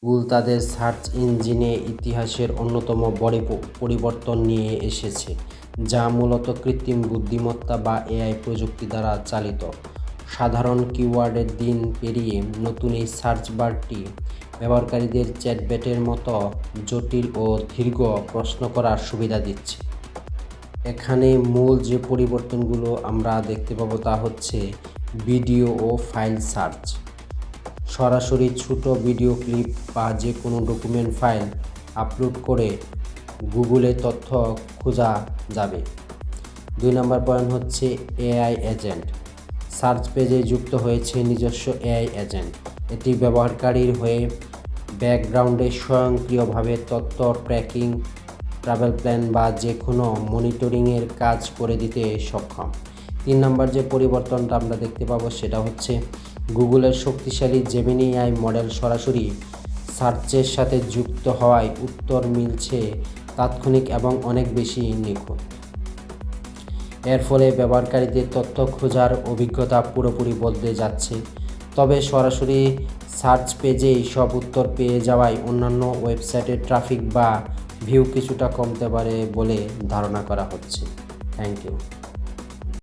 Google তাদের search ইঞ্জিনে ইতিহাসের অন্যতম বড় পরিবর্তন নিয়ে এসেছে, যা মূলত কৃত্রিম বুদ্ধিমত্তা বা এআই প্রযুক্তি দ্বারা চালিত। সাধারণ কিওয়ার্ডের দিন পেরিয়ে নতুন এই সার্চ বারটি ব্যবহারকারীদের চ্যাটবটের মতো জটিল ও দীর্ঘ প্রশ্ন করার সুবিধা দিচ্ছে। এখানে মূল যে পরিবর্তনগুলো আমরা দেখতে পাবো তা হচ্ছে ভিডিও ও ফাইল সার্চ। সরাসরি ছোট ভিডিও ক্লিপ বা যে কোনো ডকুমেন্ট ফাইল আপলোড করে গুগলে তথ্য খোঁজা যাবে। 2 নম্বর পয়েন্ট হচ্ছে এআই এজেন্ট। সার্চ পেজে যুক্ত হয়েছে নিজস্ব এআই এজেন্ট। এটি ব্যবহারকারীর হয়ে ব্যাকগ্রাউন্ডে স্বয়ংক্রিয়ভাবে তথ্য ট্র্যাকিং, ট্রাভেল প্ল্যান বা যে কোনো মনিটরিংয়ের কাজ করে দিতে সক্ষম। 3 নম্বর যে পরিবর্তনটা আমরা দেখতে পাবো সেটা হচ্ছে গুগলের শক্তিশালী জেমিনি এআই মডেল সরাসরি সার্চের সাথে যুক্ত হওয়ায় উত্তর মিলছে তাৎক্ষণিক এবং অনেক বেশি নিখুঁত। এর ফলে ব্যবহারকারীদের তথ্য খোঁজার অভিজ্ঞতা পুরোপুরি বদলে যাচ্ছে। তবে সরাসরি সার্চ পেজেই সব উত্তর পেয়ে যাওয়ায় অন্যান্য ওয়েবসাইটের ট্রাফিক বা ভিউ কিছুটা কমতে পারে বলে ধারণা করা হচ্ছে। Thank you.